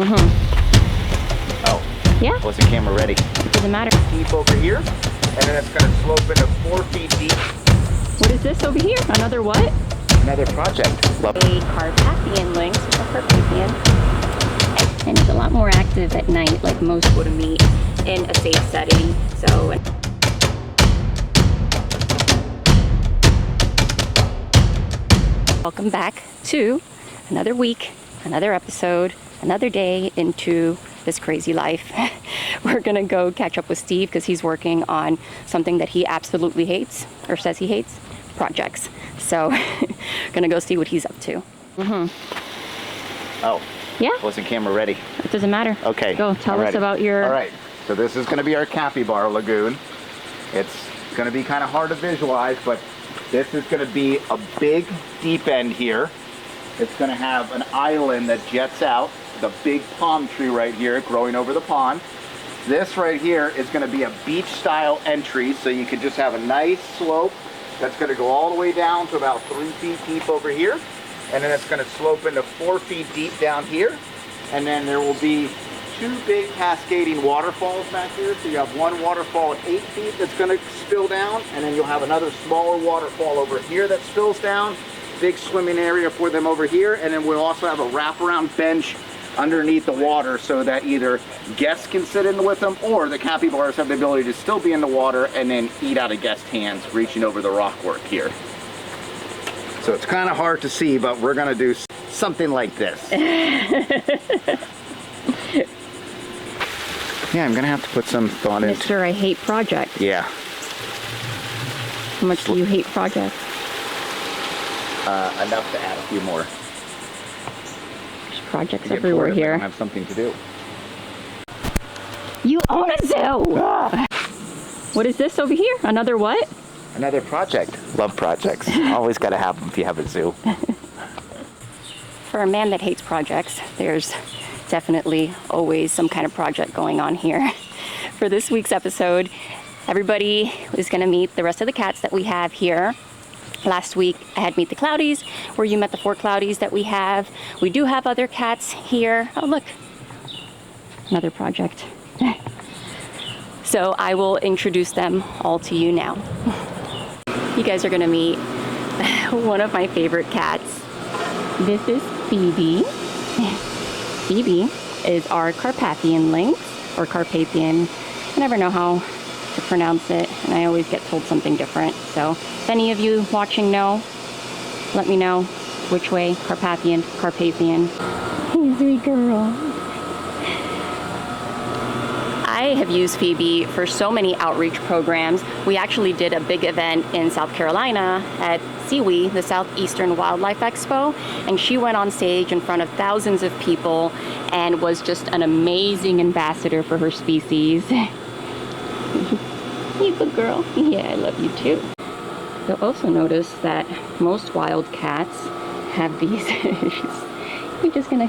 Oh. Yeah. Wasn't camera ready. It doesn't matter. Deep over here, and then it's going to slope into 4 feet deep. What is this over here? Another what? Another project. Love A Carpathian lynx, or Carpathian. And it's a lot more active at night, like most would meet in a safe setting. So. Welcome back to another week, another episode, another day into this crazy life. We're gonna go catch up with Steve because he's working on something that he absolutely hates, or says he hates, projects. So gonna go see what he's up to. Oh. Yeah? Wasn't camera ready. It doesn't matter. Okay. Go tell us about your... All right. So this is going to be our capybara lagoon. It's going to be kind of hard to visualize, but this is going to be a big deep end here. It's going to have an island that jets out, the big palm tree right here growing over the pond. This right here is going to be a beach style entry, so you can just have a nice slope that's going to go all the way down to about 3 feet deep over here. And then it's going to slope into 4 feet deep down here. And then there will be 2 big cascading waterfalls back here. So you have one waterfall at 8 feet that's going to spill down. And then you'll have another smaller waterfall over here that spills down. Big swimming area for them over here. And then we'll also have a wraparound bench underneath the water so that either guests can sit in with them or the capybaras have the ability to still be in the water and then eat out of guest hands reaching over the rock work here. So it's kind of hard to see, but we're going to do something like this. Yeah, I'm going to have to put some thought into... Mr. I hate projects. Yeah. How much do you hate projects? Enough to add a few more. There's projects everywhere here. I have something to do. You own a zoo! Ah. What is this over here? Another what? Another project. Love projects. Always got to have them if you have a zoo. For a man that hates projects, there's definitely always some kind of project going on here. For this week's episode, everybody is going to meet the rest of the cats that we have here. Last week, I had Meet the Cloudies, where you met the 4 Cloudies that we have. We do have other cats here. Oh, look. Another project. So I will introduce them all to you now. You guys are gonna meet one of my favorite cats. This is Phoebe. Phoebe is our Carpathian lynx, or Carpathian. I never know how to pronounce it, and I always get told something different. So if any of you watching know, let me know which way, Carpathian, Carpathian. Hey, sweet girl. I have used Phoebe for so many outreach programs. We actually did a big event in South Carolina at Xewf, the Southeastern Wildlife Expo, and she went on stage in front of thousands of people and was just an amazing ambassador for her species. You good girl. Yeah, I love you too. You'll also notice that most wild cats have these, we're just gonna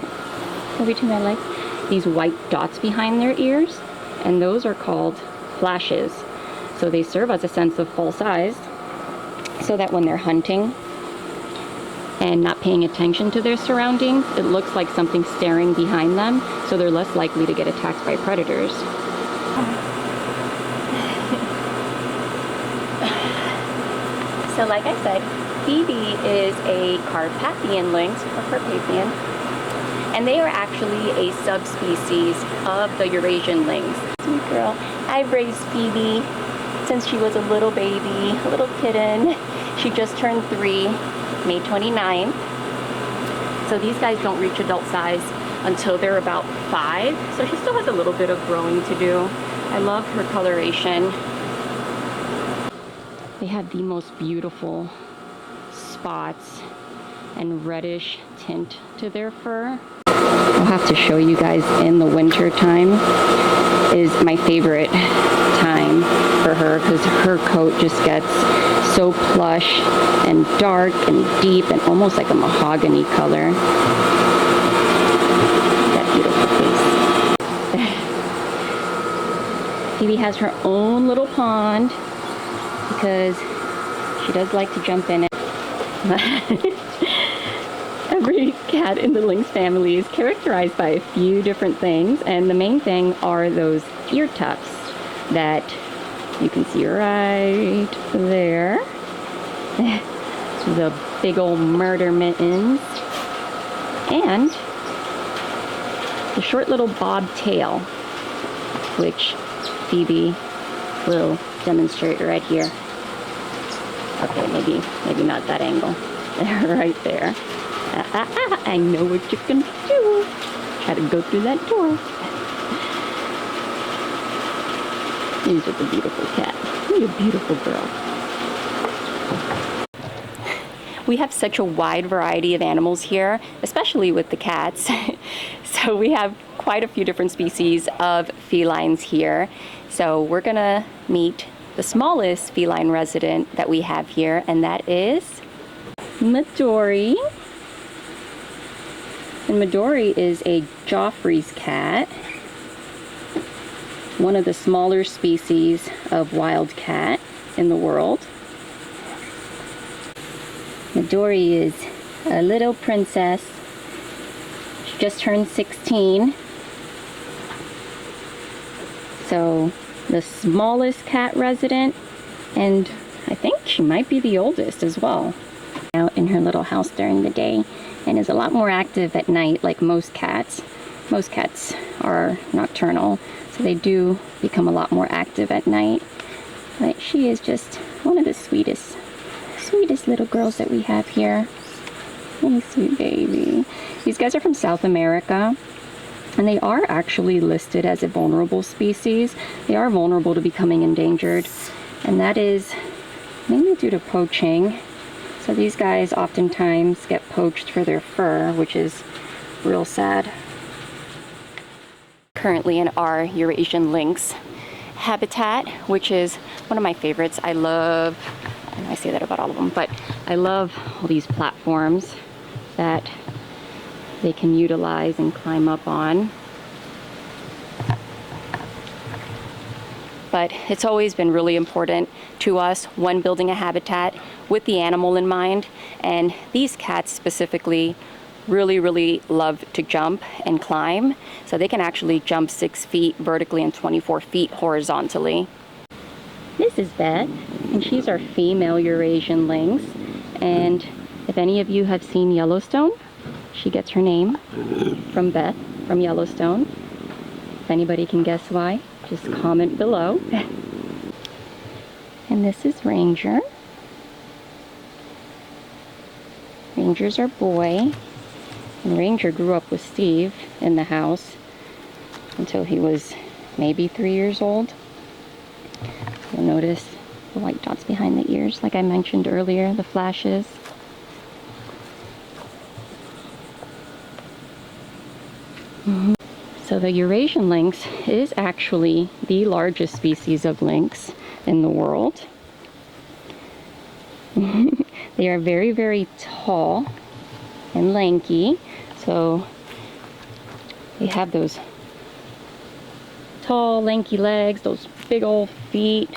go between my legs, these white dots behind their ears. And those are called flashes. So they serve as a sense of false eyes so that when they're hunting and not paying attention to their surroundings, it looks like something staring behind them, so they're less likely to get attacked by predators. So like I said, Phoebe is a Carpathian lynx, or Carpathian, and they are actually a subspecies of the Eurasian lynx. Sweet girl. I've raised Phoebe since she was a little baby, a little kitten. She just turned 3, May 29th. So these guys don't reach adult size until they're about 5. So she still has a little bit of growing to do. I love her coloration. They have the most beautiful spots and reddish tint to their fur. I'll have to show you guys in the winter time is my favorite time for her because her coat just gets so plush and dark and deep and almost like a mahogany color. That beautiful face. Phoebe has her own little pond because she does like to jump in it. Every cat cat in the lynx family is characterized by a few different things, and the main thing are those ear tufts that you can see right there. The big old murder mittens, and the short little bob tail, which Phoebe will demonstrate right here. Okay, maybe not that angle. Right there. I know what you're gonna do. Try to go through that door. You're just a beautiful cat. You're a beautiful girl. We have such a wide variety of animals here, especially with the cats. So we have quite a few different species of felines here. So we're gonna meet the smallest feline resident that we have here, and that is Midori. And Midori is a Joffrey's cat, one of the smaller species of wild cat in the world. Midori is a little princess. She just turned 16. So the smallest cat resident, and I think she might be the oldest as well. Out in her little house during the day and is a lot more active at night, like most cats. Most cats are nocturnal, so they do become a lot more active at night. But she is just one of the sweetest little girls that we have here. Oh, sweet baby. These guys are from South America, and they are actually listed as a vulnerable species. They are vulnerable to becoming endangered, and that is mainly due to poaching. So these guys oftentimes get poached for their fur, which is real sad. Currently in our Eurasian lynx habitat, which is one of my favorites. I love, and I say that about all of them, but I love all these platforms that they can utilize and climb up on. But it's always been really important to us when building a habitat with the animal in mind. And these cats specifically really love to jump and climb. So they can actually jump 6 feet vertically and 24 feet horizontally. This is Beth, and she's our female Eurasian lynx. And if any of you have seen Yellowstone, she gets her name from Beth from Yellowstone. If anybody can guess why, just comment below. And this is Ranger. Ranger's our boy. And Ranger grew up with Steve in the house until he was maybe 3 years old. You'll notice the white dots behind the ears, like I mentioned earlier, the flashes. So the Eurasian lynx is actually the largest species of lynx in the world. They are very tall and lanky. So they have those tall, lanky legs, those big old feet,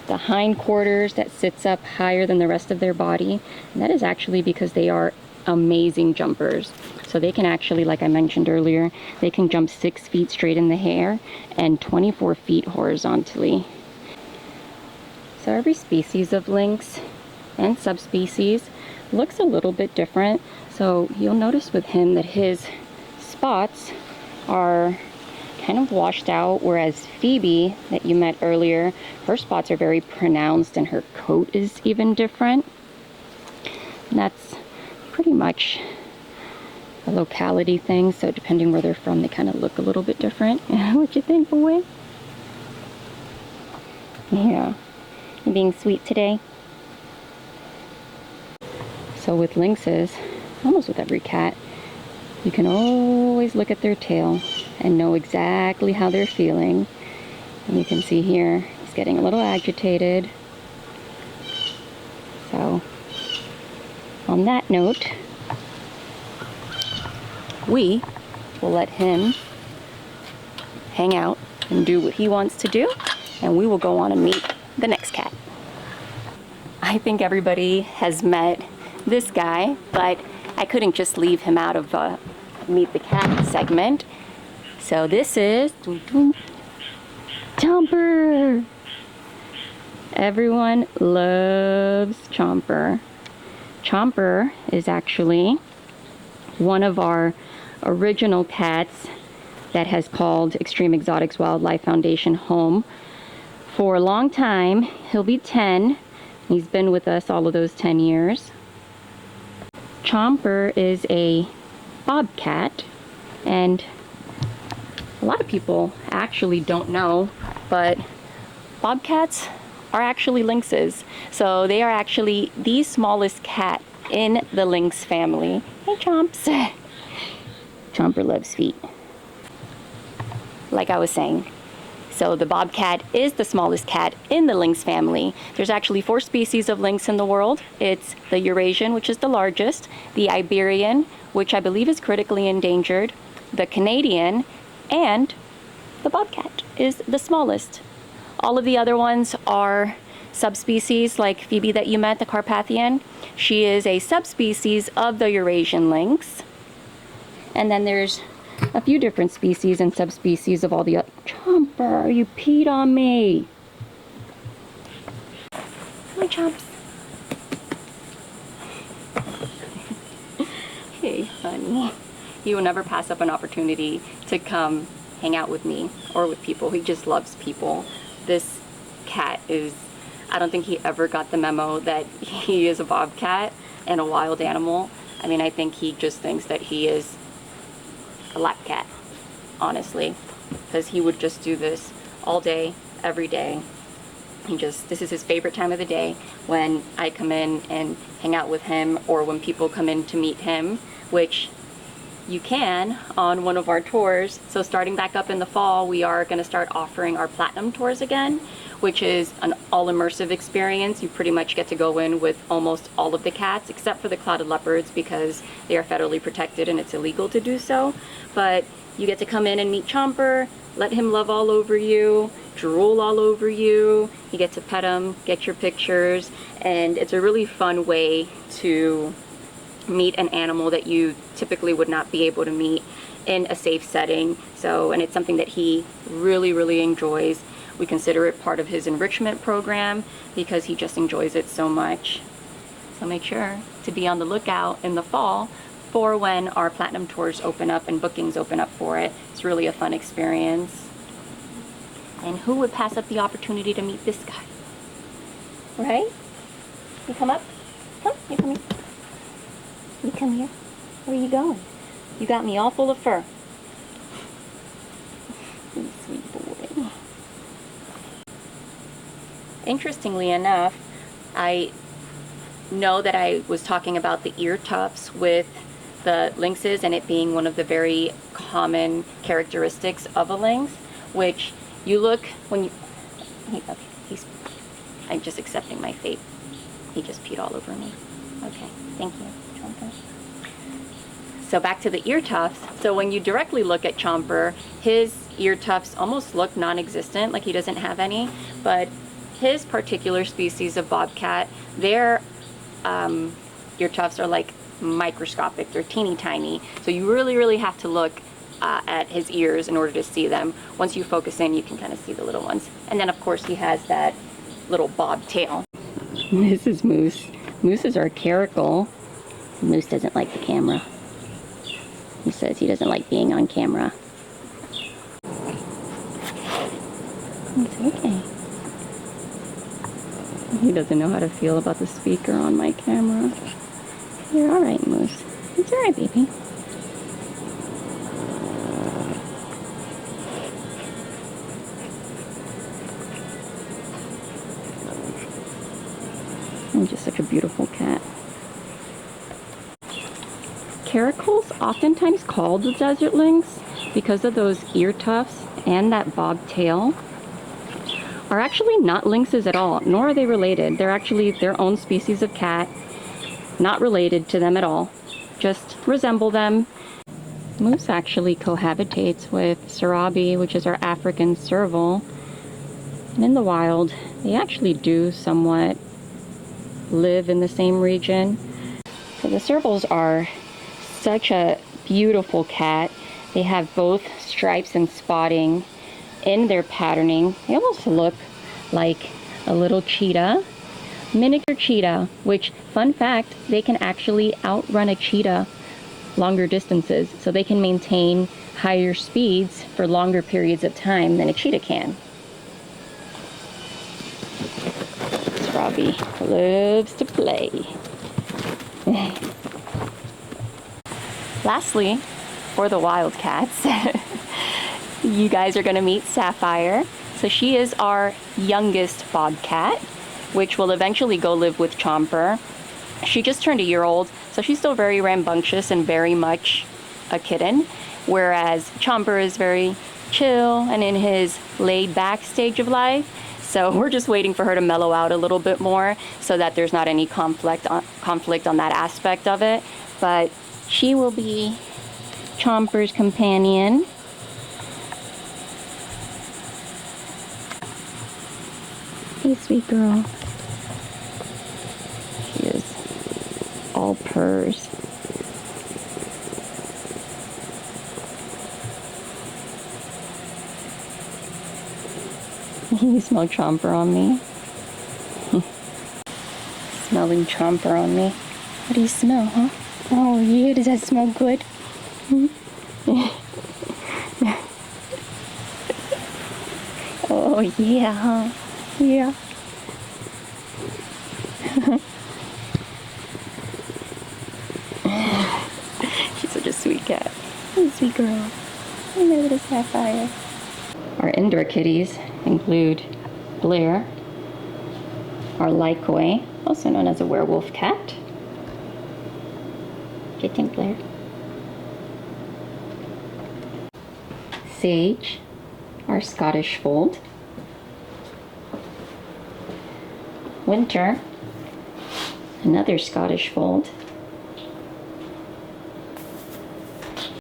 the hindquarters that sits up higher than the rest of their body. And that is actually because they are amazing jumpers. So they can actually, like I mentioned earlier, they can jump 6 feet straight in the air and 24 feet horizontally. So every species of lynx and subspecies looks a little bit different. So you'll notice with him that his spots are kind of washed out, whereas Phoebe, that you met earlier, her spots are very pronounced and her coat is even different. And that's pretty much a locality thing, so depending where they're from, they kind of look a little bit different. What you think, boy? Yeah. You being sweet today? So with lynxes, almost with every cat, you can always look at their tail and know exactly how they're feeling. And you can see here, he's getting a little agitated. So, on that note, we will let him hang out and do what he wants to do, and we will go on and meet the next cat. I think everybody has met this guy, but I couldn't just leave him out of Meet the Cat segment. So this is Chomper. Everyone loves Chomper. Chomper is actually one of our original cats that has called Extreme Exotics Wildlife Foundation home for a long time. He'll be 10. He's been with us all of those 10 years. Chomper is a bobcat, and a lot of people actually don't know, but bobcats are actually lynxes. So they are actually the smallest cat in the lynx family. Hey, Chomps. Chomper loves feet. Like I was saying. So the bobcat is the smallest cat in the lynx family. There's actually 4 species of lynx in the world. It's the Eurasian, which is the largest, the Iberian, which I believe is critically endangered, the Canadian, and the bobcat is the smallest. All of the other ones are subspecies, like Phoebe that you met, the Carpathian. She is a subspecies of the Eurasian lynx. And then there's a few different species and subspecies of all the other. Chomper, you peed on me. Hi, Chomps. Hey, honey. He will never pass up an opportunity to come hang out with me or with people. He just loves people. This cat is, I don't think he ever got the memo that he is a bobcat and a wild animal. I mean, I think he just thinks that he is a lap cat, honestly, because he would just do this all day, every day. This is his favorite time of the day, when I come in and hang out with him, or when people come in to meet him, which you can on one of our tours. So starting back up in the fall, we are going to start offering our platinum tours again, which is an all-immersive experience. You pretty much get to go in with almost all of the cats, except for the clouded leopards, because they are federally protected and it's illegal to do so. But you get to come in and meet Chomper, let him love all over you, drool all over you. You get to pet him, get your pictures, and it's a really fun way to meet an animal that you typically would not be able to meet in a safe setting. So, and it's something that he really, really enjoys. We consider it part of his enrichment program because he just enjoys it so much. So make sure to be on the lookout in the fall for when our platinum tours open up and bookings open up for it. It's really a fun experience. And who would pass up the opportunity to meet this guy? Right? You come up? Come, you come here. You come here. Where are you going? You got me all full of fur. You sweet boy. Interestingly enough, I know that I was talking about the ear tufts with the lynxes and it being one of the very common characteristics of a lynx, which you look when you... I'm just accepting my fate. He just peed all over me. Okay, thank you, Chomper. So back to the ear tufts. So when you directly look at Chomper, his ear tufts almost look non-existent, like he doesn't have any, but his particular species of bobcat, their ear tufts are like microscopic. They're teeny tiny. So you really, really have to look at his ears in order to see them. Once you focus in, you can kind of see the little ones. And then, of course, he has that little bob tail. This is Moose. Mooses are caracal. Moose doesn't like the camera. He says he doesn't like being on camera. It's okay. He doesn't know how to feel about the speaker on my camera. You're alright, Moose. It's alright, baby. I'm just such a beautiful cat. Caracals, oftentimes called the desert lynx because of those ear tufts and that bob tail, are actually not lynxes at all, nor are they related. They're actually their own species of cat, not related to them at all, just resemble them. Moose actually cohabitates with Sarabi, which is our African serval, and in the wild, they actually do somewhat live in the same region. So the servals are such a beautiful cat. They have both stripes and spotting in their patterning. They almost look like a little cheetah, miniature cheetah, which, fun fact, they can actually outrun a cheetah longer distances, so they can maintain higher speeds for longer periods of time than a cheetah can. This Robbie loves to play. Lastly, for the wildcats, you guys are going to meet Sapphire. So she is our youngest bobcat, which will eventually go live with Chomper. She just turned a year old, so she's still very rambunctious and very much a kitten, whereas Chomper is very chill and in his laid-back stage of life. So we're just waiting for her to mellow out a little bit more so that there's not any conflict on that aspect of it. But she will be Chomper's companion. Hey, sweet girl. She is all purrs. You smell Chomper on me? Smelling Chomper on me. What do you smell, huh? Oh yeah, does that smell good? Oh yeah, huh? Yeah. She's such a sweet cat. Oh, sweet girl. I know little Sapphire. Our indoor kitties include Blair, our Lycoe, also known as a werewolf cat. Do you think, Blair? Sage, our Scottish fold. Winter, another Scottish fold.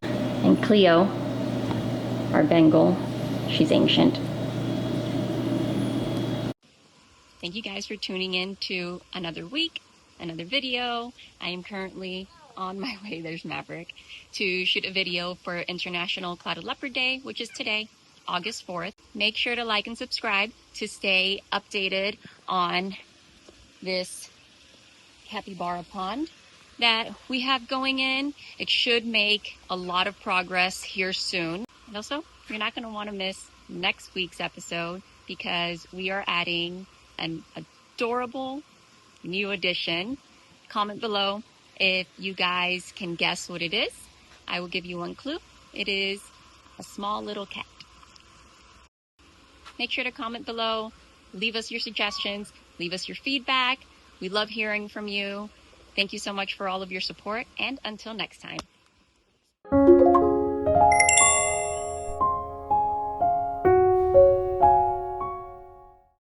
And Cleo, our Bengal. She's ancient. Thank you guys for tuning in to another week, another video. I am currently on my way, there's Maverick, to shoot a video for International Clouded Leopard Day, which is today, August 4th. Make sure to like and subscribe to stay updated on this capybara pond that we have going in. It should make a lot of progress here soon. And also, you're not going to want to miss next week's episode because we are adding an adorable new addition. Comment below if you guys can guess what it is. I will give you one clue. It is a small little cat. Make sure to comment below, leave us your suggestions, leave us your feedback. We love hearing from you. Thank you so much for all of your support, and until next time.